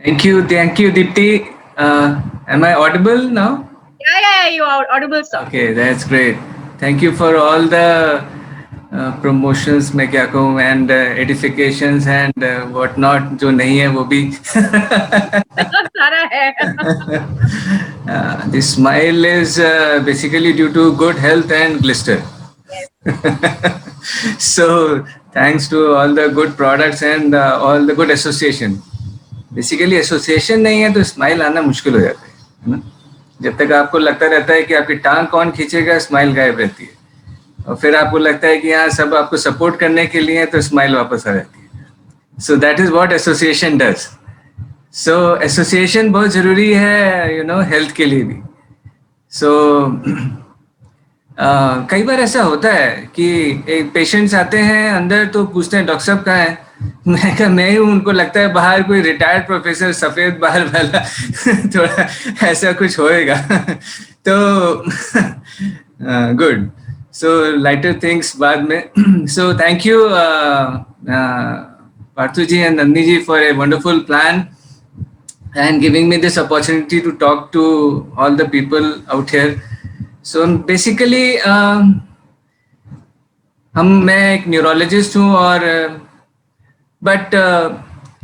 Thank you, Deepti. Am I audible now? Yeah, you are audible, sir. Okay, that's great. Thank you for all the promotions मैं क्या कहूँ and edifications and whatnot जो नहीं है वो भी. सारा है. The smile is basically due to good health and glister. Yes. So thanks to all the good products and all the good association. Basically association नहीं है तो स्माइल आना मुश्किल हो जाता है ना. जब तक आपको लगता रहता है कि आपकी टांग कौन खींचेगा, स्माइल गायब रहती है. और फिर आपको लगता है कि यहाँ सब आपको सपोर्ट करने के लिए, तो स्माइल वापस आ जाती है. So that is what association does. So association बहुत ज़रूरी है हेल्थ के लिए भी. सो कई बार ऐसा होता है कि एक पेशेंट्स आते हैं अंदर तो पूछते हैं डॉक्टर साहब कहाँ है. मैं कहा मैं हूँ. उनको लगता है बाहर कोई रिटायर्ड प्रोफेसर सफ़ेद बाल वाला थोड़ा ऐसा कुछ होएगा. तो गुड. सो लाइटर थिंग्स बाद में. So thank you Parthu ji and Nandi ji for a wonderful plan and giving me this opportunity to talk to all the people out here. So basically मैं एक न्यूरोलॉजिस्ट हूँ और बट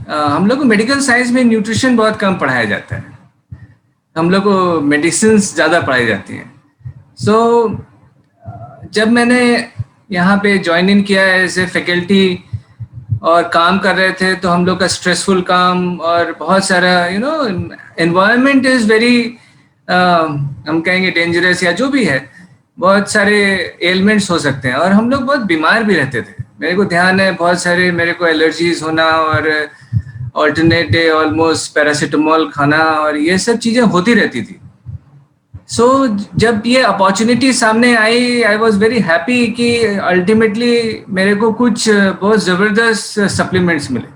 हम लोग को मेडिकल साइंस में न्यूट्रिशन बहुत कम पढ़ाया जाता है. हम लोग को मेडिसिन ज़्यादा पढ़ाई जाती हैं. सो जब मैंने यहाँ पे ज्वाइन इन किया एज ए फैकल्टी और काम कर रहे थे तो हम लोग का स्ट्रेसफुल काम और बहुत सारा एनवायरनमेंट इज़ वेरी हम कहेंगे डेंजरस या जो भी है. बहुत सारे एलिमेंट्स हो सकते हैं और हम लोग बहुत बीमार भी रहते थे. मेरे को ध्यान है बहुत सारे मेरे को एलर्जीज होना और ऑल्टरनेट डे ऑलमोस्ट पैरासीटामोल खाना और ये सब चीज़ें होती रहती थी. सो जब ये अपॉर्चुनिटी सामने आई आई वॉज वेरी हैप्पी कि अल्टीमेटली मेरे को कुछ बहुत ज़बरदस्त सप्लीमेंट्स मिले.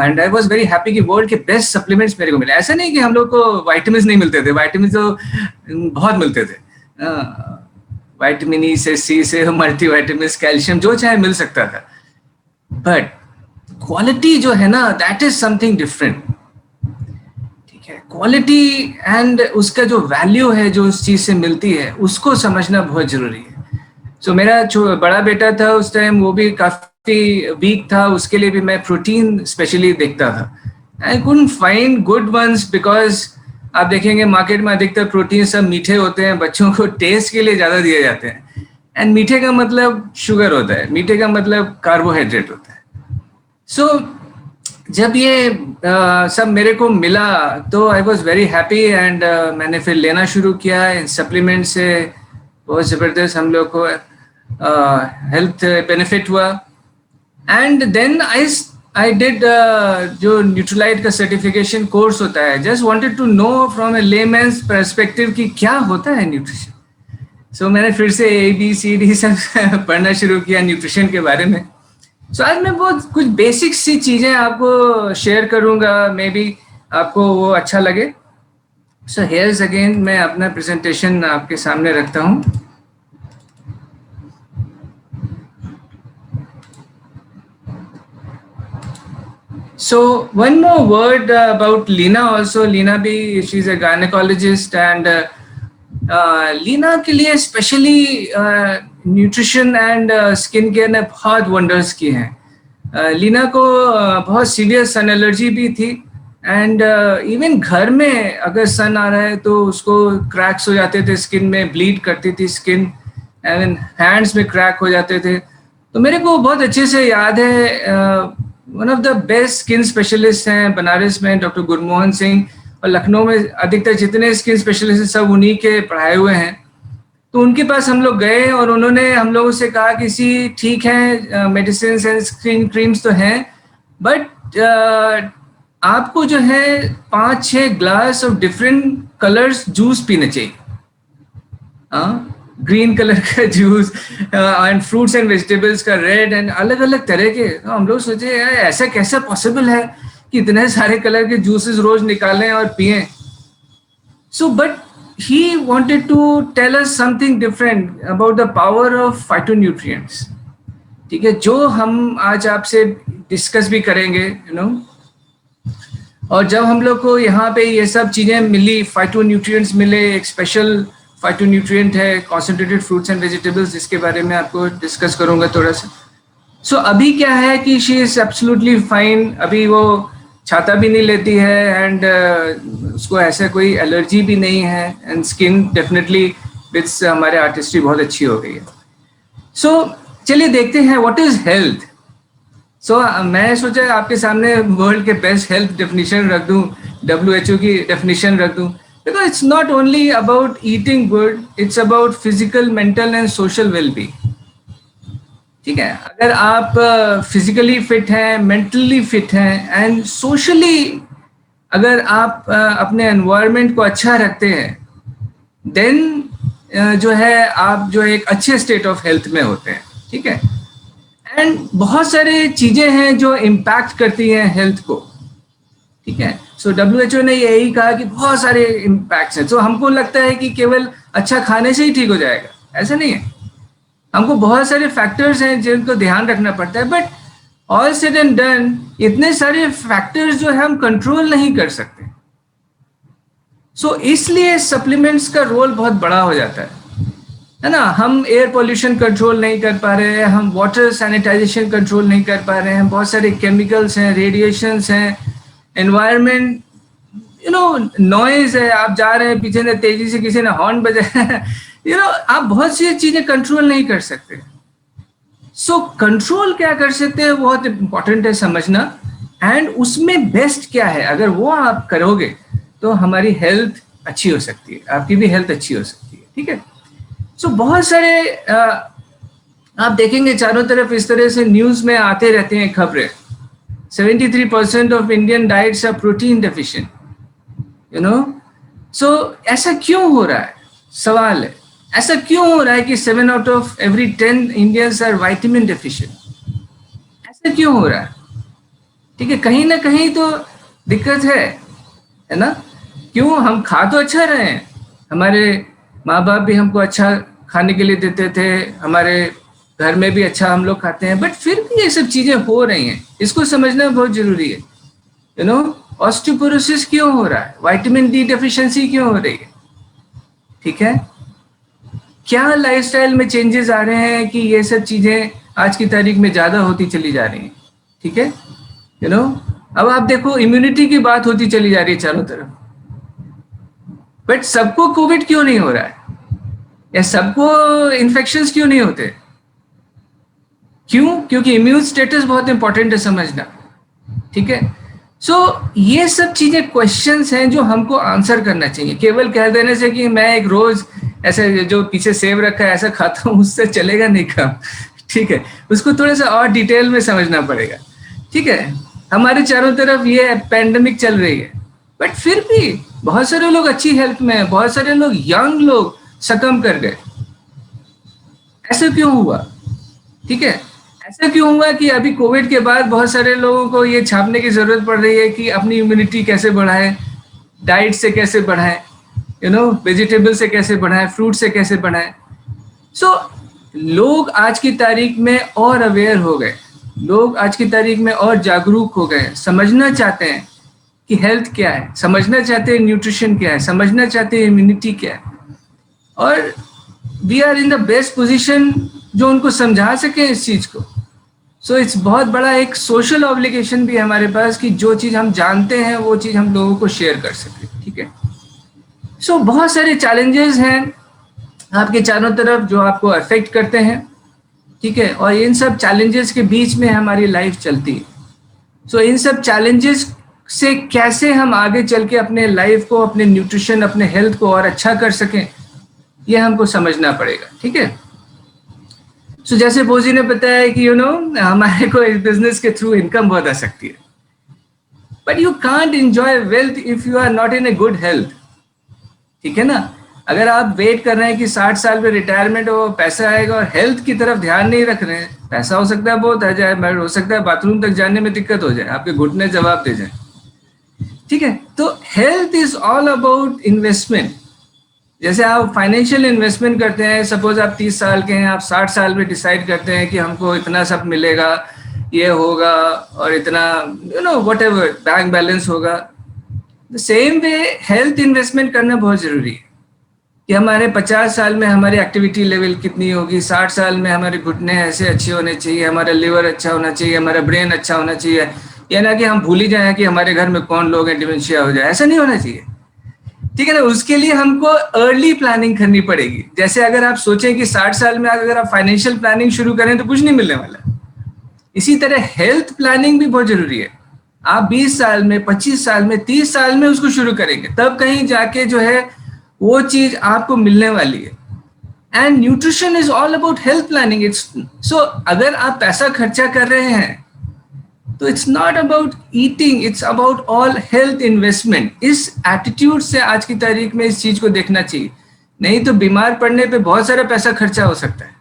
And I was very happy कि वर्ल्ड के बेस्ट सप्लीमेंट्स मेरे को मिले. ऐसा नहीं कि हम लोग को वाइटामिन नहीं मिलते थे. वाइटामिन तो बहुत मिलते थे. विटामिन ई से सी से मल्टी विटामिन कैल्शियम जो चाहे मिल सकता था. बट क्वालिटी जो है ना दैट इज समथिंग डिफरेंट. ठीक है, क्वालिटी एंड उसका जो वैल्यू है जो उस चीज़ से मिलती है उसको समझना बहुत ज़रूरी है. सो मेरा जो बड़ा बेटा था उस टाइम वो भी काफ़ी वीक था. उसके लिए भी मैं प्रोटीन स्पेशली देखता था. I couldn't find good ones because आप देखेंगे मार्केट में अधिकतर प्रोटीन सब मीठे होते हैं. बच्चों को टेस्ट के लिए ज़्यादा दिए जाते हैं. एंड मीठे का मतलब शुगर होता है, मीठे का मतलब कार्बोहाइड्रेट होता है. सो जब ये सब मेरे को मिला तो I was very happy and मैंने फिर लेना शुरू किया. इन सप्लीमेंट से बहुत ज़बरदस्त हम लोग को हेल्थ बेनिफिट हुआ. एंड देन I did जो न्यूट्रलाइट का सर्टिफिकेशन कोर्स होता है. Just wanted to know from a layman's perspective कि क्या होता है न्यूट्रिशन. सो मैंने फिर से ABCD सब पढ़ना शुरू किया न्यूट्रिशन के बारे में. सो आज मैं बहुत कुछ बेसिक सी चीज़ें आपको शेयर करूँगा. मे बी आपको वो अच्छा लगे. सो हियर्स अगेन मैं अपना प्रेजेंटेशन आपके सामने रखता हूँ. So one more word about Leena also. Leena bhi, she's a gynecologist and Leena के लिए specially nutrition and skin care ने बहुत वंडर्स किए हैं. लीना को बहुत सीवियर सन एलर्जी भी थी एंड इवन घर में अगर सन आ रहा है तो उसको क्रैक्स हो जाते थे स्किन में, ब्लीड करती थी स्किन एंड हैंड्स में क्रैक हो जाते थे. तो मेरे को बहुत अच्छे से याद है one of the best skin specialist हैं बनारस में डॉक्टर गुरमोहन सिंह, और लखनऊ में अधिकतर जितने स्किन स्पेशलिस्ट हैं सब उन्हीं के पढ़ाए हुए हैं. तो उनके पास हम लोग गए और उन्होंने हम लोगों से कहा कि सी ठीक है मेडिसिन एंड स्किन क्रीम्स तो हैं बट आपको जो है 5-6 glass of different colours juice पीने चाहिए. ग्रीन कलर का juice and fruits and vegetables का रेड एंड अलग अलग तरह के. हम लोग सोचे यार ऐसा कैसा पॉसिबल है कि इतने सारे कलर के जूसेस रोज निकालें और पिएं. So but he wanted to tell us something different about the power of phytonutrients. ठीक है, जो हम आज आपसे डिस्कस भी करेंगे और जब हम लोग को यहाँ पे ये सब चीज़ें मिली, फाइटोन्यूट्रिएंट्स मिले, एक स्पेशल फाइटोन्यूट्रिएंट है कॉन्सेंट्रेटेड फ्रूट्स एंड वेजिटेबल्स, जिसके बारे में आपको डिस्कस करूँगा थोड़ा सा। सो अभी क्या है कि शी इज़ एब्सोल्युटली फाइन, अभी वो छाता भी नहीं लेती है, एंड उसको ऐसा कोई एलर्जी भी नहीं है, एंड स्किन डेफिनेटली विथ हमारे आर्टिस्ट्री बहुत अच्छी हो गई है। सो चलिए देखते हैं व्हाट इज़ हेल्थ। सो मैं सोचा आपके सामने वर्ल्ड के बेस्ट हेल्थ डेफिनेशन रख दूं, WHO की डेफिनेशन रख दूं, because it's not only about eating good, it's about physical, mental and social wellbeing. ठीक है, अगर आप फिजिकली फिट हैं, मेंटली फिट हैं एंड सोशली अगर आप अपने एनवायरनमेंट को अच्छा रखते हैं, देन जो है आप जो एक अच्छे स्टेट ऑफ हेल्थ में होते हैं। ठीक है, एंड बहुत सारे चीजें हैं जो इम्पैक्ट करती हैं हेल्थ को। ठीक है, सो WHO ने यही कहा कि बहुत सारे इम्पैक्ट्स हैं। सो हमको लगता है कि केवल अच्छा खाने से ही ठीक हो जाएगा, ऐसा नहीं है। हमको बहुत सारे फैक्टर्स हैं जिनको ध्यान रखना पड़ता है, but all said and done इतने सारे फैक्टर्स जो है हम कंट्रोल नहीं कर सकते। सो इसलिए सप्लीमेंट्स का रोल बहुत बड़ा हो जाता है ना। हम एयर पोल्यूशन कंट्रोल नहीं कर पा रहे हैं, हम वाटर सैनिटाइजेशन कंट्रोल नहीं कर पा रहे हैं, बहुत सारे केमिकल्स हैं, रेडिएशंस हैं, एनवायरनमेंट, यू नो, नॉइज है, आप जा रहे हैं पीछे से तेजी से किसी ने हॉर्न बजाया, यू नो, आप बहुत सी चीजें कंट्रोल नहीं कर सकते। सो कंट्रोल क्या कर सकते हैं बहुत इंपॉर्टेंट है समझना, एंड उसमें बेस्ट क्या है, अगर वो आप करोगे तो हमारी हेल्थ अच्छी हो सकती है, आपकी भी हेल्थ अच्छी हो सकती है। ठीक है, सो बहुत सारे आप देखेंगे चारों तरफ इस तरह से न्यूज में आते रहते हैं खबरें। 73% of Indian diets are protein deficient, you know. So ऐसा क्यों हो रहा है, सवाल है, ऐसा क्यों हो रहा है कि 7 out of every 10 Indians are vitamin deficient, ऐसा क्यों हो रहा है? ठीक है, कहीं ना कहीं तो दिक्कत है ना। क्यों, हम खा तो अच्छा रहे हैं, हमारे माँ बाप भी हमको अच्छा खाने के लिए देते थे, हमारे घर में भी अच्छा हम लोग खाते हैं, बट फिर भी ये सब चीजें हो रही हैं, इसको समझना बहुत जरूरी है। यू नो, ऑस्टियोपोरोसिस क्यों हो रहा है, विटामिन डी डेफिशिएंसी क्यों हो रही है? ठीक है, क्या लाइफस्टाइल में चेंजेस आ रहे हैं कि ये सब चीजें आज की तारीख में ज्यादा होती चली जा रही हैं। ठीक है, यू नो, अब आप देखो इम्यूनिटी की बात होती चली जा रही है चारों तरफ, बट सबको कोविड क्यों नहीं हो रहा है, या सबको इन्फेक्शंस क्यों नहीं होते? क्यों? क्योंकि इम्यून स्टेटस बहुत इंपॉर्टेंट है समझना। ठीक है, सो ये सब चीजें क्वेश्चंस हैं जो हमको आंसर करना चाहिए। केवल कह देने से कि मैं एक रोज ऐसे जो पीछे सेब रखा है ऐसा खाता हूँ, उससे चलेगा नहीं काम। ठीक है, उसको थोड़ा सा और डिटेल में समझना पड़ेगा। ठीक है, हमारे चारों तरफ ये पैंडेमिक चल रही है, बट फिर भी बहुत सारे लोग अच्छी हेल्थ में हैं, बहुत सारे लोग, यंग लोग सकम कर गए। ऐसा क्यों हुआ? ठीक है, ऐसा क्यों हुआ कि अभी कोविड के बाद बहुत सारे लोगों को ये छापने की जरूरत पड़ रही है कि अपनी इम्यूनिटी कैसे बढ़ाएं, डाइट से कैसे बढ़ाएं, यू नो, वेजिटेबल से कैसे बढ़ाएं, फ्रूट से कैसे बढ़ाएं। सो लोग आज की तारीख में और अवेयर हो गए, लोग आज की तारीख में और जागरूक हो गए, समझना चाहते हैं कि हेल्थ क्या है, समझना चाहते हैं न्यूट्रिशन क्या है, समझना चाहते हैं इम्यूनिटी क्या है, और we are in the best position जो उनको समझा सके इस चीज को। सो इट्स बहुत बड़ा एक सोशल ऑब्लिगेशन भी है हमारे पास कि जो चीज हम जानते हैं वो चीज हम लोगों को शेयर कर सके। ठीक है, सो बहुत सारे चैलेंजेस हैं आपके चारों तरफ जो आपको अफेक्ट करते हैं। ठीक है, और इन सब चैलेंजेस के बीच में हमारी लाइफ चलती है। सो इन सब चैलेंजेस से कैसे हम आगे चल के अपने लाइफ को, अपने न्यूट्रिशन, अपने हेल्थ को और अच्छा कर सकें, ये हमको समझना पड़ेगा। ठीक है, सो जैसे बोजी ने बताया कि यू नो हमारे को इस बिजनेस के थ्रू इनकम बहुत आ सकती है, but you can't enjoy wealth if you are not in a good health. ठीक है ना, अगर आप वेट कर रहे हैं कि 60 साल में रिटायरमेंट हो, पैसा आएगा, और हेल्थ की तरफ ध्यान नहीं रख रहे हैं, पैसा हो सकता है बहुत आ जाए, बट हो सकता है बाथरूम तक जाने में दिक्कत हो जाए, आपके घुटने जवाब दे जाए। ठीक है, तो health is all about investment. जैसे आप फाइनेंशियल इन्वेस्टमेंट करते हैं, सपोज आप 30 साल के हैं, आप 60 साल में डिसाइड करते हैं कि हमको इतना सब मिलेगा, ये होगा, और इतना you know whatever bank balance होगा, सेम वे हेल्थ इन्वेस्टमेंट करना बहुत जरूरी है कि हमारे 50 साल में हमारी एक्टिविटी लेवल कितनी होगी, 60 साल में हमारे घुटने ऐसे अच्छे होने चाहिए, हमारा लिवर अच्छा होना चाहिए, हमारा ब्रेन अच्छा होना चाहिए, या ना कि हम भूल ही जाएं कि हमारे घर में कौन लोग हैं, डिमेंशिया हो जाए, ऐसा नहीं होना चाहिए। ठीक है ना, उसके लिए हमको अर्ली प्लानिंग करनी पड़ेगी। जैसे अगर आप सोचें कि 60 साल में अगर आप फाइनेंशियल प्लानिंग शुरू करें तो कुछ नहीं मिलने वाला। इसी तरह हेल्थ प्लानिंग भी बहुत जरूरी है। आप 20 साल में, 25 साल में, 30 साल में उसको शुरू करेंगे, तब कहीं जाके जो है वो चीज आपको मिलने वाली है। And nutrition is all about health planning. It's so अगर आप पैसा खर्चा कर रहे हैं तो it's not about eating, it's about all health investment. इस एटीट्यूड से आज की तारीख में इस चीज को देखना चाहिए, नहीं तो बीमार पड़ने पे बहुत सारा पैसा खर्चा हो सकता है।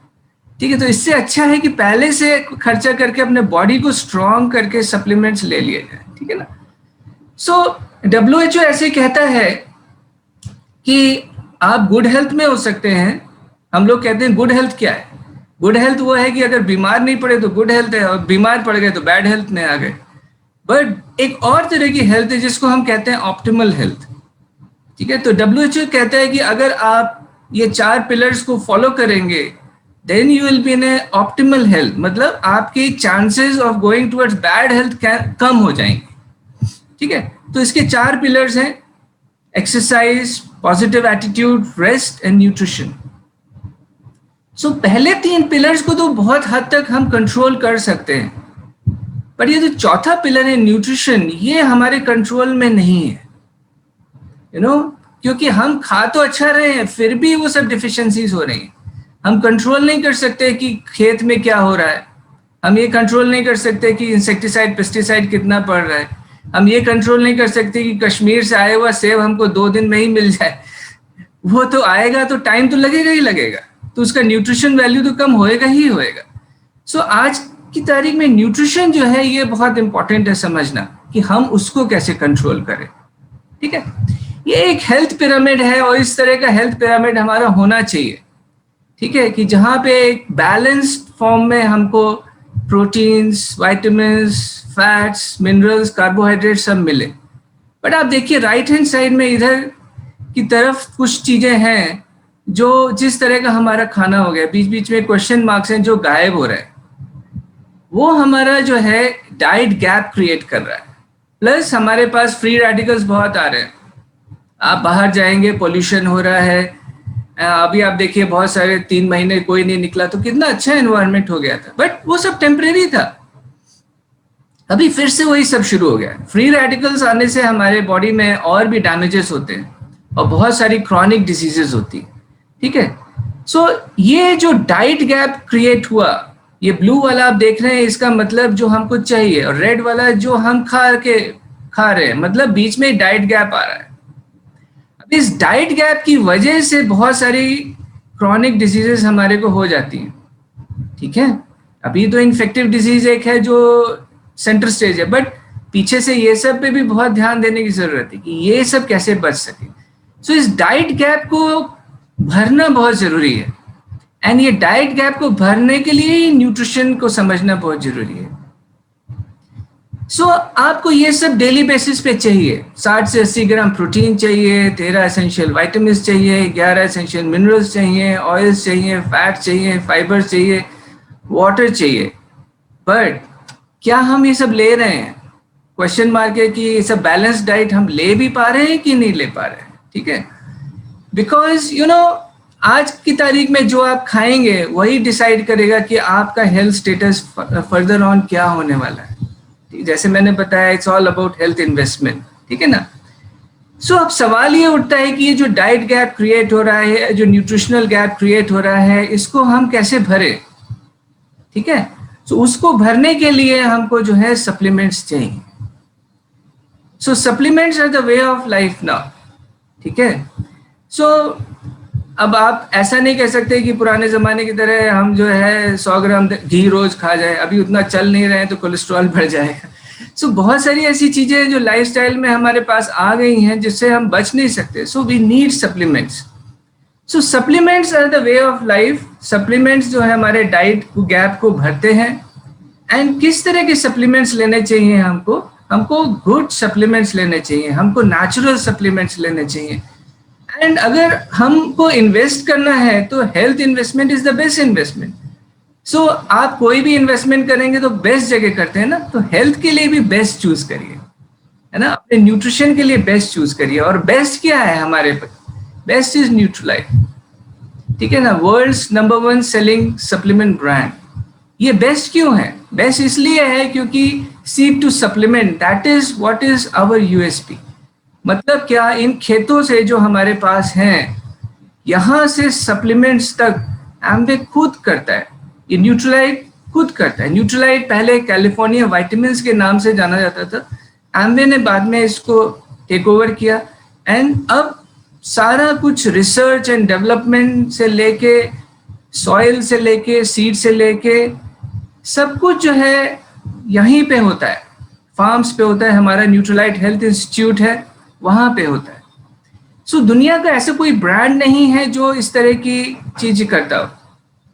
ठीक है, तो इससे अच्छा है कि पहले से खर्चा करके अपने बॉडी को स्ट्रॉन्ग करके सप्लीमेंट्स ले लिए जाए। ठीक है ना। सो WHO ऐसे कहता है कि आप गुड हेल्थ में हो सकते हैं। हम लोग कहते हैं गुड हेल्थ क्या है? गुड हेल्थ वो है कि अगर बीमार नहीं पड़े तो गुड हेल्थ है, और बीमार पड़ गए तो बैड हेल्थ में आ गए। बट एक और तरह की हेल्थ है जिसको हम कहते हैं ऑप्टिमल हेल्थ। ठीक है, तो WHO कहता है कि अगर आप ये 4 पिलर्स को फॉलो करेंगे then you will be in a optimal health, मतलब आपके chances of going towards bad health कम हो जाएंगे। ठीक है, तो इसके 4 पिलर्स हैं: exercise, positive attitude, rest and nutrition. So पहले 3 पिलर्स को तो बहुत हद तक हम कंट्रोल कर सकते हैं, पर ये जो चौथा पिलर है न्यूट्रिशन, ये हमारे कंट्रोल में नहीं है। क्योंकि हम खा तो अच्छा रहे हैं फिर भी वो सब डिफिशिएंसीज हो रही हैं। हम कंट्रोल नहीं कर सकते कि खेत में क्या हो रहा है, हम ये कंट्रोल नहीं कर सकते कि इंसेक्टिसाइड पेस्टिसाइड कितना पड़ रहा है, हम ये कंट्रोल नहीं कर सकते कि कश्मीर से आया हुआ सेब हमको 2 दिन में ही मिल जाए। वो तो आएगा तो टाइम तो लगेगा ही लगेगा, तो उसका न्यूट्रिशन वैल्यू तो कम होएगा ही होएगा। सो आज की तारीख में न्यूट्रिशन जो है ये बहुत इंपॉर्टेंट है समझना कि हम उसको कैसे कंट्रोल करें। ठीक है, ये एक हेल्थ पिरामिड है और इस तरह का हेल्थ पिरामिड हमारा होना चाहिए। ठीक है, कि जहाँ पे एक बैलेंस्ड फॉर्म में हमको proteins, vitamins, fats, minerals, carbohydrate सब मिले। बट आप देखिए राइट हैंड साइड में इधर की तरफ कुछ चीजें हैं जो जिस तरह का हमारा खाना हो गया, बीच बीच में क्वेश्चन मार्क्स हैं जो गायब हो रहे हैं, वो हमारा जो है डाइट गैप क्रिएट कर रहा है। प्लस हमारे पास फ्री रेडिकल्स बहुत आ रहे हैं। आप बाहर जाएंगे, पोल्यूशन हो रहा है। अभी आप देखिए बहुत सारे 3 महीने कोई नहीं निकला तो कितना अच्छा एनवायरनमेंट हो गया था, बट वो सब टेम्परेरी था। अभी फिर से वही सब शुरू हो गया। फ्री रेडिकल्स आने से हमारे बॉडी में और भी डैमेजेस होते हैं और बहुत सारी क्रॉनिक डिजीजेस होती है। ठीक है, सो ये जो डाइट गैप क्रिएट हुआ, ये ब्लू वाला आप देख रहे हैं, इसका मतलब जो हमको चाहिए, और रेड वाला जो हम खा रहे हैं, मतलब बीच में डाइट गैप आ रहा है। अब इस डाइट गैप की वजह से बहुत सारी क्रॉनिक डिजीजेस हमारे को हो जाती हैं। ठीक है, अभी तो इन्फेक्टिव डिजीज एक है जो सेंटर स्टेज है, बट पीछे से ये सब पे भी बहुत ध्यान देने की जरूरत है कि ये सब कैसे बच सके। सो इस डाइट गैप को भरना बहुत जरूरी है, एंड ये डाइट गैप को भरने के लिए ही न्यूट्रिशन को समझना बहुत जरूरी है। सो आपको ये सब डेली बेसिस पे चाहिए। 60 से 80 ग्राम प्रोटीन चाहिए, 13 एसेंशियल विटामिन चाहिए, 11 एसेंशियल मिनरल्स चाहिए, ऑयल्स चाहिए, फैट चाहिए, फाइबर चाहिए, वाटर चाहिए। बट क्या हम ये सब ले रहे हैं? क्वेश्चन मार्क है कि ये सब बैलेंस डाइट हम ले भी पा रहे हैं कि नहीं ले पा रहे हैं। ठीक है, बिकॉज आज की तारीख में जो आप खाएंगे वही डिसाइड करेगा कि आपका हेल्थ स्टेटस फर्दर ऑन क्या होने वाला है। जैसे मैंने बताया, it's all about health investment. ठीक है ना। सो अब सवाल ये उठता है कि ये जो डाइट गैप क्रिएट हो रहा है, जो न्यूट्रिशनल गैप क्रिएट हो रहा है, इसको हम कैसे भरें? ठीक है, सो उसको भरने के लिए हमको जो है सप्लीमेंट्स चाहिए। So supplements are the way of life now. ठीक है, सो अब आप ऐसा नहीं कह सकते कि पुराने जमाने की तरह हम जो है 100 ग्राम घी रोज खा जाए, अभी उतना चल नहीं रहे हैं तो कोलेस्ट्रॉल बढ़ जाएगा। सो बहुत सारी ऐसी चीजें जो लाइफस्टाइल में हमारे पास आ गई हैं जिससे हम बच नहीं सकते। So we need supplements. So supplements are the way of life. Supplements जो है हमारे डाइट गैप को भरते हैं। एंड किस तरह के सप्लीमेंट्स लेने चाहिए हमको, हमको गुड सप्लीमेंट्स लेने चाहिए, हमको नेचुरल सप्लीमेंट्स लेने चाहिए। एंड अगर हमको इन्वेस्ट करना है तो health investment is the best investment. So आप कोई भी इन्वेस्टमेंट करेंगे तो बेस्ट जगह करते हैं ना, तो हेल्थ के लिए भी बेस्ट चूज करिए, है ना, अपने न्यूट्रिशन के लिए बेस्ट चूज करिए। और बेस्ट क्या है हमारे पास? बेस्ट इज न्यूट्रीलाइट, ठीक है ना, world's number 1 selling supplement brand. ये बेस्ट क्यों है? बेस्ट इसलिए है क्योंकि seed to supplement, that is what is our USP. मतलब क्या, इन खेतों से जो हमारे पास हैं, यहां से सप्लीमेंट्स तक एम्वे खुद करता है, ये न्यूट्रीलाइट खुद करता है। न्यूट्रीलाइट पहले कैलिफोर्निया वाइटामिन्स के नाम से जाना जाता था, एम्वे ने बाद में इसको टेक ओवर किया। एंड अब सारा कुछ रिसर्च एंड डेवलपमेंट से लेके, सॉइल से लेके, सीड से लेके, सब कुछ जो है यहीं पे होता है, फार्म्स पे होता है। हमारा न्यूट्रीलाइट हेल्थ इंस्टीट्यूट है, वहां पे होता है। सो दुनिया का ऐसा कोई ब्रांड नहीं है जो इस तरह की चीज करता हो,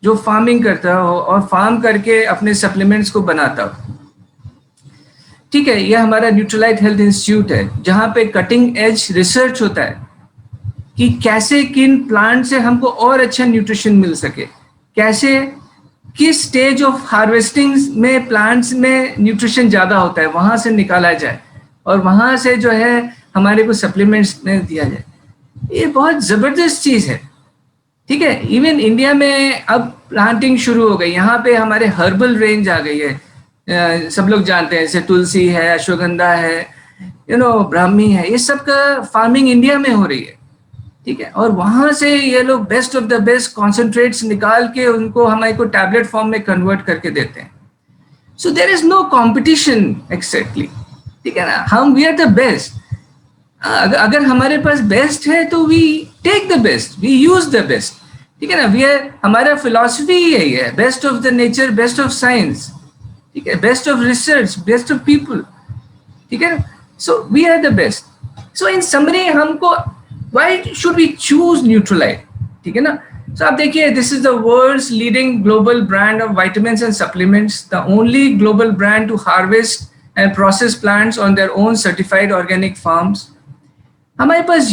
जो फार्मिंग करता हो और फार्म करके अपने सप्लीमेंट्स को बनाता हो। ठीक है, ये हमारा न्यूट्रीलाइट हेल्थ इंस्टीट्यूट है, जहां पे कटिंग एज रिसर्च होता है कि कैसे किन प्लांट से हमको और अच्छा न्यूट्रिशन मिल सके, कैसे किस स्टेज ऑफ हार्वेस्टिंग में प्लांट्स में न्यूट्रिशन ज़्यादा होता है, वहाँ से निकाला जाए और वहाँ से जो है हमारे को सप्लीमेंट्स में दिया जाए। ये बहुत ज़बरदस्त चीज़ है, ठीक है। इवन इंडिया में अब प्लांटिंग शुरू हो गई, यहाँ पे हमारे हर्बल रेंज आ गई है, सब लोग जानते हैं, जैसे तुलसी है, अश्वगंधा है, ब्राह्मी है, ये सब का फार्मिंग इंडिया में हो रही है, ठीक है। और वहां से ये लोग best of the best concentrates निकाल के उनको हमारे को टैबलेट फॉर्म में कन्वर्ट करके देते हैं। So there is no competition exactly, ठीक है ना, हम वी आर द बेस्ट। अगर हमारे पास बेस्ट है तो we take the best, we use the best, ठीक है ना। वी आर, हमारा फिलॉसफी यही है, best of the nature, best of science, ठीक है, best of research, best of people, ठीक है। So we are the best. So in summary हमको why should we choose Nutrilite, ठीक है ना। So आप देखिए, this is the world's leading global brand of vitamins and supplements, the only global brand to harvest and process plants on their own certified organic farms. हमारे पास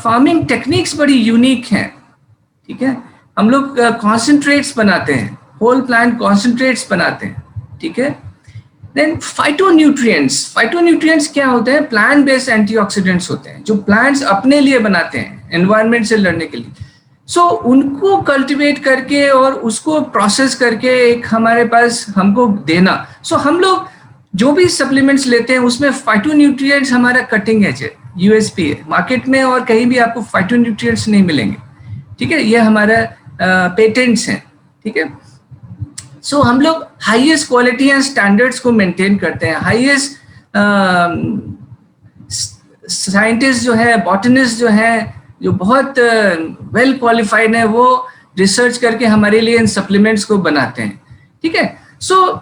farming techniques बड़ी unique हैं, ठीक है। हम लोग कॉन्सेंट्रेट्स बनाते हैं, होल प्लांट कॉन्सेंट्रेट्स बनाते हैं, ठीक है। देन फाइटोन्यूट्रिएंट्स क्या होते हैं? प्लांट बेस्ड एंटीऑक्सीडेंट्स होते हैं, जो प्लांट्स अपने लिए बनाते हैं एनवायरनमेंट से लड़ने के लिए। सो उनको कल्टीवेट करके और उसको प्रोसेस करके एक हमारे पास हमको देना। सो हम लोग जो भी सप्लीमेंट्स लेते हैं उसमें फाइटोन्यूट्रिएंट्स हमारा कटिंग एज है, यूएसपी है। मार्केट में और कहीं भी आपको फाइटोन्यूट्रिएंट्स नहीं मिलेंगे, ठीक है। ये हमारा पेटेंट्स हैं, ठीक है। सो हम लोग हाईएस्ट क्वालिटी एंड स्टैंडर्ड्स को मेंटेन करते हैं। हाईएस्ट साइंटिस्ट जो है, बॉटनिस्ट जो है, जो बहुत वेल क्वालिफाइड है, वो रिसर्च करके हमारे लिए इन सप्लीमेंट्स को बनाते हैं, ठीक है। सो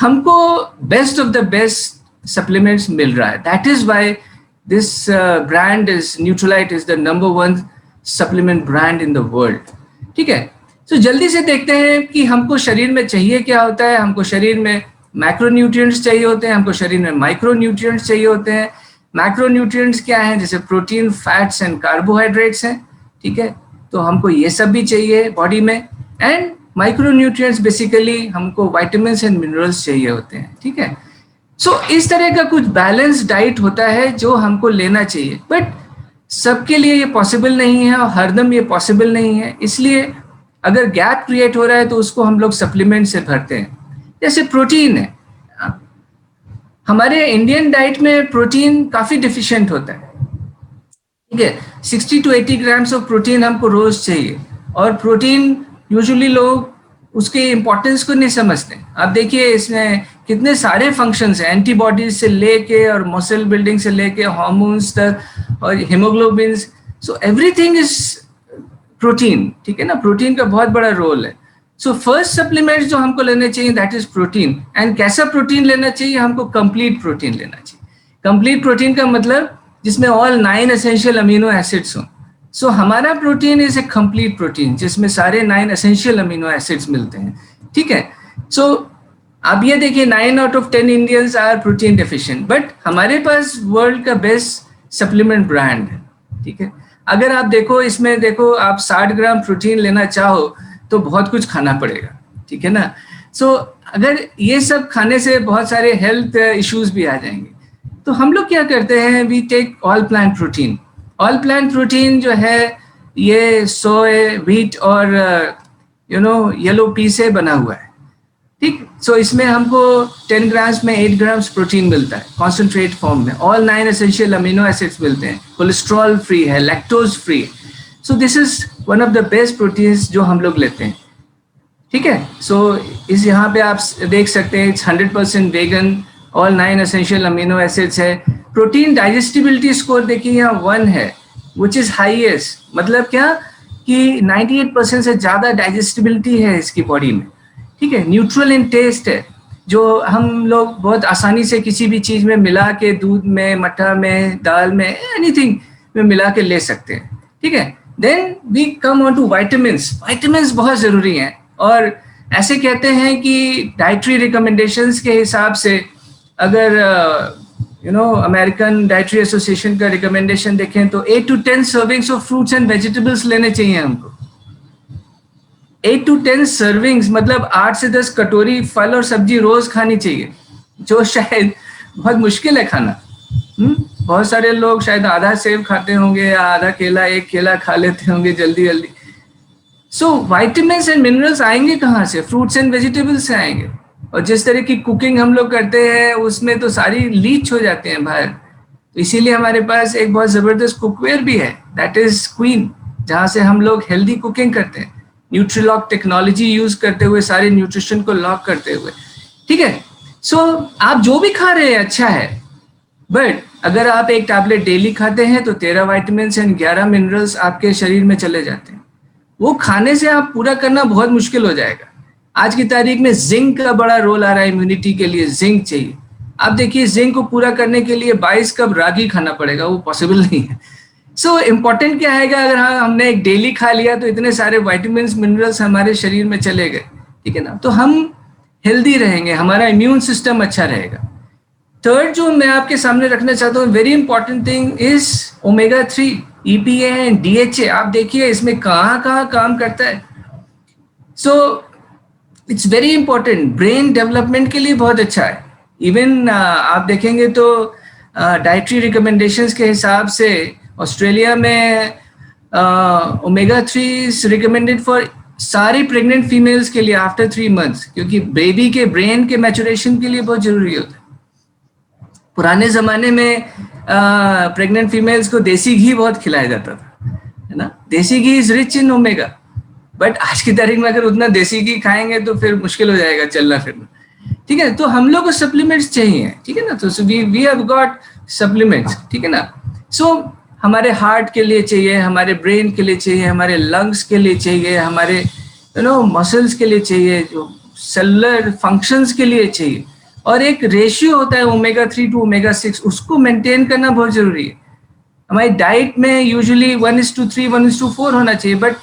हमको best of the best supplements मिल रहा है। That is why this brand is Nutrilite is the number 1 supplement brand in the world, ठीक है। तो जल्दी से देखते हैं कि हमको शरीर में चाहिए क्या होता है। हमको शरीर में मैक्रोन्यूट्रिएंट्स चाहिए होते हैं, हमको शरीर में माइक्रोन्यूट्रिएंट्स चाहिए होते हैं। मैक्रोन्यूट्रिएंट्स क्या हैं? जैसे प्रोटीन, फैट्स एंड कार्बोहाइड्रेट्स हैं, ठीक है। तो हमको ये सब भी चाहिए बॉडी में। एंड माइक्रोन्यूट्रिएंट्स बेसिकली हमको विटामिन्स एंड मिनरल्स चाहिए होते हैं, ठीक है। सो इस तरह का कुछ बैलेंस डाइट होता है जो हमको लेना चाहिए, बट सबके लिए ये पॉसिबल नहीं है और हरदम ये पॉसिबल नहीं है। इसलिए अगर गैप क्रिएट हो रहा है तो उसको हम लोग सप्लीमेंट से भरते हैं। जैसे प्रोटीन है, हमारे इंडियन डाइट में प्रोटीन काफी डिफिशिएंट होता है, ठीक है। 60 to 80 ग्राम्स ऑफ प्रोटीन हमको रोज चाहिए, और प्रोटीन यूजुअली लोग उसके इम्पोर्टेंस को नहीं समझते। आप देखिए इसमें कितने सारे फंक्शंस हैं, एंटीबॉडीज से लेके और मसल बिल्डिंग से लेके हार्मोन्स तक और haemoglobin. So everything is protein, ठीक है ना। प्रोटीन का बहुत बड़ा रोल है। सो फर्स्ट सप्लीमेंट जो हमको लेने चाहिए दैट इज प्रोटीन। एंड कैसा प्रोटीन लेना चाहिए? हमको कंप्लीट प्रोटीन लेना चाहिए। कंप्लीट प्रोटीन का मतलब जिसमें ऑल 9 एसेंशियल अमीनो एसिड्स हों। सो हमारा protein is a complete protein जिसमें सारे 9 एसेंशियल अमीनो एसिड्स मिलते हैं, ठीक है। सो आप ये देखिए 9 out of 10 Indians are protein deficient, but हमारे पास वर्ल्ड का बेस्ट सप्लीमेंट ब्रांड है, ठीक है। अगर आप देखो इसमें देखो आप 60 ग्राम प्रोटीन लेना चाहो तो बहुत कुछ खाना पड़ेगा, ठीक है ना। सो अगर ये सब खाने से बहुत सारे हेल्थ इश्यूज भी आ जाएंगे, तो हम लोग क्या करते हैं, we take all plant protein. All plant protein जो है ये सोए, व्हीट और येलो पी से बना हुआ है, ठीक। सो इसमें हमको 10 ग्राम्स में 8 ग्राम्स प्रोटीन मिलता है कॉन्सेंट्रेट फॉर्म में, ऑल 9 एसेंशियल अमीनो एसिड्स मिलते हैं, कोलेस्ट्रॉल फ्री है, लैक्टोज फ्री है। So this is one of the best proteins जो हम लोग लेते हैं, ठीक है। सो इस यहाँ पे आप देख सकते हैं 100% vegan, all 9 essential amino acids है। प्रोटीन डाइजेस्टिबिलिटी स्कोर देखिए यहाँ 1 है, विच इज हाईएस्ट, मतलब क्या कि 98% से ज़्यादा डाइजेस्टिबिलिटी है इसकी बॉडी में, ठीक है। न्यूट्रल इन टेस्ट है, जो हम लोग बहुत आसानी से किसी भी चीज़ में मिला के, दूध में, मट्ठा में, दाल में, एनीथिंग में मिला के ले सकते हैं, ठीक है। Then we come on to vitamins. Vitamins बहुत ज़रूरी हैं, और ऐसे कहते हैं कि डाइटरी रिकमेंडेशंस के हिसाब से अगर अमेरिकन डाइटरी एसोसिएशन का रिकमेंडेशन देखें तो 8 to 10 servings of fruits and vegetables लेने चाहिए हमको। 8 to 10 सर्विंग्स मतलब 8 से 10 कटोरी फल और सब्जी रोज खानी चाहिए, जो शायद बहुत मुश्किल है खाना। बहुत सारे लोग शायद आधा सेब खाते होंगे या आधा केला, एक केला खा लेते होंगे जल्दी जल्दी। सो वाइटामिन्स एंड मिनरल्स आएंगे कहाँ से? फ्रूट्स एंड वेजिटेबल्स से आएंगे। और जिस तरह की कुकिंग हम लोग करते हैं उसमें तो सारी लीच हो जाते हैं बाहर, तो इसीलिए हमारे पास एक बहुत जबरदस्त कुकवेयर भी है, दैट इज क्वीन, जहाँ से हम लोग हेल्दी कुकिंग करते हैं, न्यूट्रीलॉक टेक्नोलॉजी यूज करते हुए, सारे न्यूट्रिशन को लॉक करते हुए, ठीक है। सो आप जो भी खा रहे हैं अच्छा है, बट अगर आप एक टैबलेट डेली खाते हैं तो 13 वाइटामिन एंड 11 मिनरल्स आपके शरीर में चले जाते हैं। वो खाने से आप पूरा करना बहुत मुश्किल हो जाएगा। आज की तारीख में जिंक का बड़ा रोल आ रहा है इम्यूनिटी के लिए, जिंक चाहिए। आप देखिए जिंक को पूरा करने के लिए 22 कप रागी खाना पड़ेगा, वो पॉसिबल नहीं है। सो इम्पोर्टेंट क्या है कि अगर हमने एक डेली खा लिया तो इतने सारे वाइटामिन मिनरल्स हमारे शरीर में चले गए, ठीक है ना, तो हम हेल्दी रहेंगे, हमारा इम्यून सिस्टम अच्छा रहेगा। थर्ड जो मैं आपके सामने रखना चाहता हूँ, very important thing is omega 3, EPA and DHA। आप देखिए इसमें कहाँ कहाँ काम करता है। So it's very important, brain development के लिए बहुत अच्छा है। इवन आप देखेंगे तो डाइटरी रिकमेंडेशंस के हिसाब से ऑस्ट्रेलिया में ओमेगा 3 रिकमेंडेड फॉर सारी प्रेग्नेंट फीमेल्स के लिए आफ्टर 3 months, क्योंकि बेबी के ब्रेन के मैचुरेशन के लिए बहुत जरूरी होता है। पुराने जमाने में प्रेग्नेंट फीमेल्स को देसी घी बहुत खिलाया जाता था, है ना, desi ghee is rich in omega. But आज की तारीख में अगर उतना देसी घी खाएंगे तो फिर मुश्किल हो जाएगा चलना फिरना, ठीक है। तो हम लोग को सप्लीमेंट्स चाहिए, ठीक है ना, तो वी हैव गॉट सप्लीमेंट्स, ठीक है ना। सो हमारे हार्ट के लिए चाहिए, हमारे ब्रेन के लिए चाहिए, हमारे लंग्स के लिए चाहिए, हमारे मसल्स के लिए चाहिए, जो सेलुलर फंक्शंस के लिए चाहिए। और एक रेशियो होता है ओमेगा 3 to ओमेगा 6, उसको मेंटेन करना बहुत जरूरी है। हमारी डाइट में यूजुअली 1:3, 1:4 होना चाहिए, बट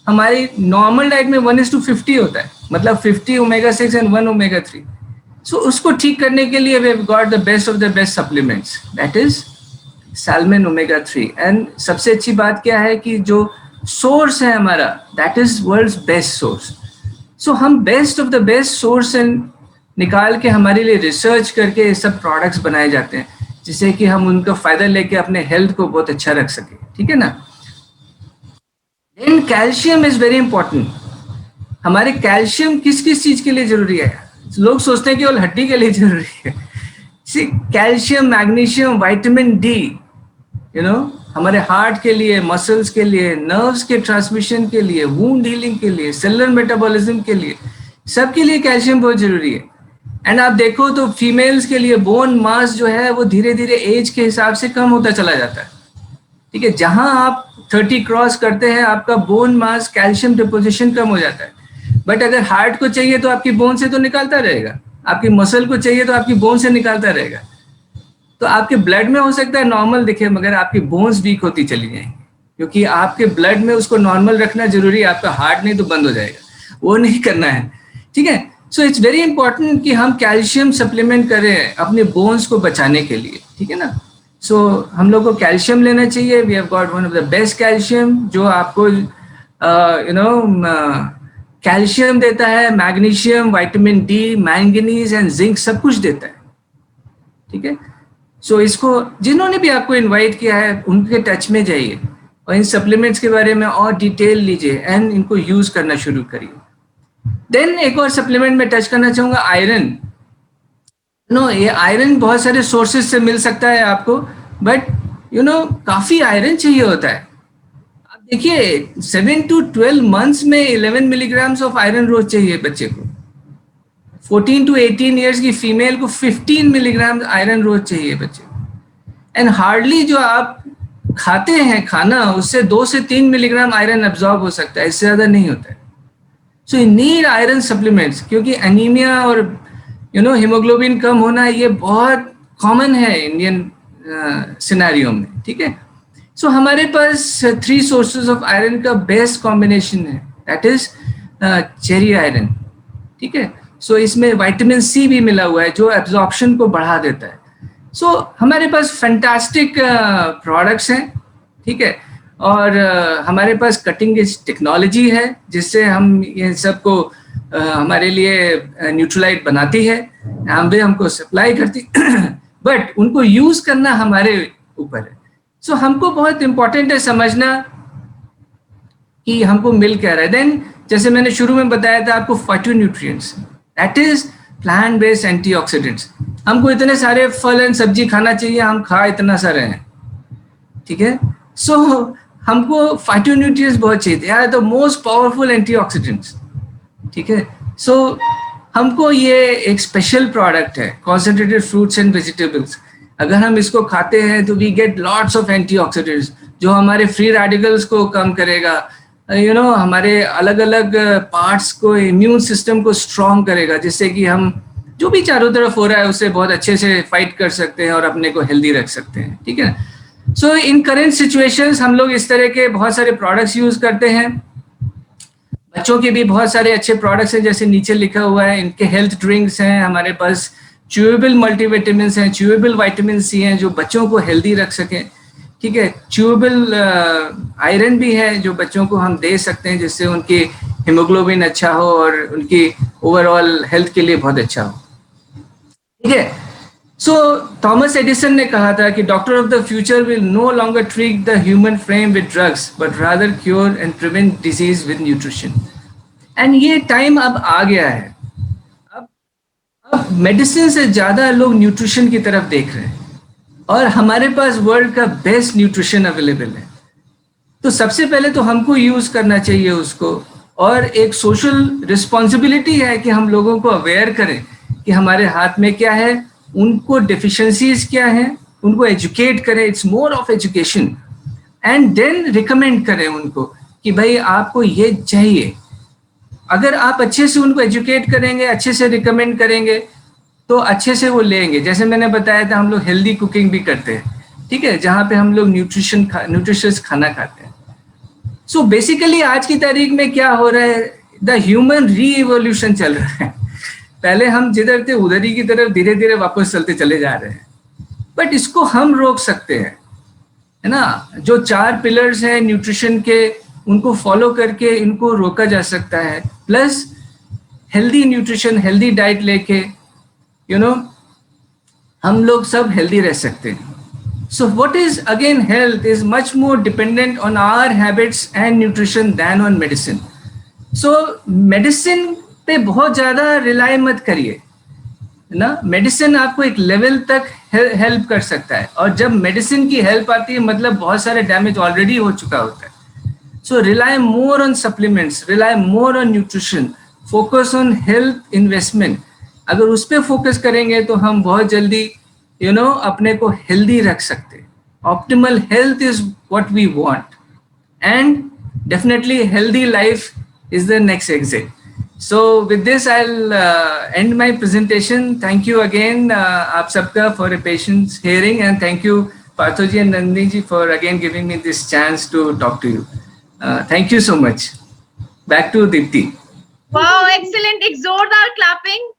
हमारी नॉर्मल डाइट में 1:50 होता है, मतलब 50 ओमेगा 6 एंड 1 ओमेगा 3। सो उसको ठीक करने के लिए we have got the best of the best supplements, that is salmon omega 3। And सबसे अच्छी बात क्या है कि जो सोर्स है हमारा, that is world's best source. So हम best of the best source निकाल के हमारे लिए रिसर्च करके ये सब प्रोडक्ट्स बनाए जाते हैं, जिससे कि हम उनका फायदा लेके अपने हेल्थ को बहुत अच्छा रख सके, ठीक है ना। Then calcium is very important. हमारे कैल्शियम किस किस चीज के लिए जरूरी है? लोग सोचते हैं केवल हड्डी के लिए जरूरी है। कैल्शियम, मैग्नीशियम, विटामिन डी, हमारे हार्ट के लिए, मसल्स के लिए, नर्व्स के ट्रांसमिशन के लिए, वुंड हीलिंग के लिए, सेलुलर मेटाबॉलिज्म के लिए, सबके लिए कैल्शियम बहुत जरूरी है। एंड आप देखो तो फीमेल्स के लिए बोन मास जो है वो धीरे धीरे एज के हिसाब से कम होता चला जाता है, ठीक है। जहां आप 30 क्रॉस करते हैं आपका बोन मास, कैल्शियम डिपोजिशन कम हो जाता है। बट अगर हार्ट को चाहिए तो आपकी बोन से तो निकालता रहेगा, आपकी मसल को चाहिए तो आपकी बोन से निकालता रहेगा। तो आपके ब्लड में हो सकता है नॉर्मल दिखे, मगर आपकी बोन्स वीक होती चली जाएंगी, क्योंकि आपके ब्लड में उसको नॉर्मल रखना जरूरी है। आपका हार्ट नहीं तो बंद हो जाएगा, वो नहीं करना है, ठीक है। सो इट्स वेरी इंपॉर्टेंट कि हम कैल्शियम सप्लीमेंट करें अपने बोन्स को बचाने के लिए, ठीक है ना। सो हम लोग को कैल्शियम लेना चाहिए। We have got one of the best calcium जो आपको कैल्शियम देता है, magnesium, vitamin D, manganese and zinc सब कुछ देता है, ठीक है। सो इसको जिन्होंने भी आपको इनवाइट किया है उनके टच में जाइए और इन सप्लीमेंट्स के बारे में और डिटेल लीजिए एंड इनको यूज करना शुरू करिए। देन एक और सप्लीमेंट में टच करना चाहूंगा, आयरन। ये आयरन बहुत सारे सोर्सेज से मिल सकता है आपको, बट काफी आयरन चाहिए होता है। आप देखिए 7 to 12 मंथ्स में 11 मिलीग्राम्स ऑफ आयरन रोज चाहिए बच्चे को। 14 to 18 ईयर्स की फीमेल को 15 मिलीग्राम आयरन रोज चाहिए बच्चे को। एंड हार्डली जो आप खाते हैं खाना उससे 2 से 3 मिलीग्राम आयरन एब्जॉर्ब हो सकता है, इससे ज्यादा नहीं होता है। So you need iron supplements, क्योंकि एनीमिया और हीमोग्लोबिन कम होना ये बहुत कॉमन है इंडियन सिनेरियो में, ठीक है। सो हमारे पास 3 सोर्सेज ऑफ आयरन का बेस्ट कॉम्बिनेशन है, दैट इज चेरी आयरन, ठीक है। सो इसमें विटामिन सी भी मिला हुआ है जो एब्जॉर्प्शन को बढ़ा देता है। सो हमारे पास फैंटास्टिक प्रोडक्ट्स हैं, ठीक है। और हमारे पास कटिंग एज टेक्नोलॉजी है जिससे हम ये सबको हमारे लिए न्यूट्रलाइट बनाती है, हम भी हमको सप्लाई करती बट उनको यूज करना हमारे ऊपर है। सो हमको बहुत इंपॉर्टेंट है समझना कि हमको मिल क्या रहा है। देन जैसे मैंने शुरू में बताया था आपको phytonutrients, that is plant based antioxidants. हमको इतने सारे फल एंड सब्जी खाना चाहिए, हम खा इतना सारे हैं, ठीक है। सो हमको फाइटोन्यूट्रिएंट्स बहुत चाहिए, they are the most powerful antioxidants, ठीक है। सो हमको ये एक स्पेशल प्रोडक्ट है कॉन्सेंट्रेटेड फ्रूट्स एंड वेजिटेबल्स। अगर हम इसको खाते हैं तो we get lots of antioxidants जो हमारे फ्री रेडिकल्स को कम करेगा, हमारे अलग अलग पार्ट्स को, इम्यून सिस्टम को स्ट्रॉन्ग करेगा, जिससे कि हम जो भी चारों तरफ हो रहा है उससे बहुत अच्छे से फाइट कर सकते हैं और अपने को हेल्दी रख सकते हैं, ठीक है। सो इन करेंट सिचुएशंस हम लोग इस तरह के बहुत सारे प्रोडक्ट्स यूज करते हैं। बच्चों के भी बहुत सारे अच्छे प्रोडक्ट्स हैं, जैसे नीचे लिखा हुआ है, इनके हेल्थ ड्रिंक्स हैं, हमारे पास च्यूएबल मल्टीविटामिन हैं, च्यूएबल विटामिन सी हैं जो बच्चों को हेल्दी रख सकें, ठीक है। च्यूएबल आयरन भी है जो बच्चों को हम दे सकते हैं जिससे उनकी हीमोग्लोबिन अच्छा हो और उनकी ओवरऑल हेल्थ के लिए बहुत अच्छा हो, ठीक है। सो थॉमस एडिसन ने कहा था कि doctor of the future will no longer treat the human frame with drugs but rather cure and prevent disease with nutrition. And ये टाइम अब आ गया है, अब मेडिसिन से ज्यादा लोग न्यूट्रिशन की तरफ देख रहे हैं और हमारे पास वर्ल्ड का बेस्ट न्यूट्रिशन अवेलेबल है। तो सबसे पहले तो हमको यूज करना चाहिए उसको, और एक सोशल रिस्पॉन्सिबिलिटी है कि हम लोगों को अवेयर करें कि हमारे हाथ में क्या है, उनको डेफिशिएंसीज क्या है, उनको एजुकेट करें, it's more of education, and then recommend करें उनको कि भाई आपको ये चाहिए। अगर आप अच्छे से उनको एजुकेट करेंगे, अच्छे से रिकमेंड करेंगे तो अच्छे से वो लेंगे। जैसे मैंने बताया था हम लोग हेल्दी कुकिंग भी करते हैं, ठीक है, जहाँ पे हम लोग न्यूट्रिशियस खाना खाते हैं। सो बेसिकली आज की तारीख में क्या हो रहा है, द ह्यूमन री इवोल्यूशन चल रहा है। पहले हम जिधर थे उधर ही की तरफ धीरे धीरे वापस चलते चले जा रहे हैं, बट इसको हम रोक सकते हैं, है ना। जो 4 पिलर्स हैं न्यूट्रिशन के, उनको फॉलो करके इनको रोका जा सकता है। Plus healthy nutrition, healthy diet लेके हम लोग सब हेल्दी रह सकते हैं। So what is again health is much more dependent on our habits and nutrition than on medicine. So medicine पे बहुत ज़्यादा रिलाई मत करिए, ना। मेडिसिन आपको एक लेवल तक हेल्प कर सकता है, और जब मेडिसिन की हेल्प आती है मतलब बहुत सारे डैमेज ऑलरेडी हो चुका होता है। So rely more on supplements, rely more on nutrition, focus on health investment. अगर उस पर फोकस करेंगे तो हम बहुत जल्दी अपने को हेल्दी रख सकते। Optimal health is what we want, and definitely healthy life is the next exit. So with this I will end my presentation. Thank you again आप सबका for a patience hearing, and thank you Partho ji and Nandini ji for again giving me this chance to talk to you. Thank you so much. Back to Deepti. Wow, excellent. एक जोरदार laughing.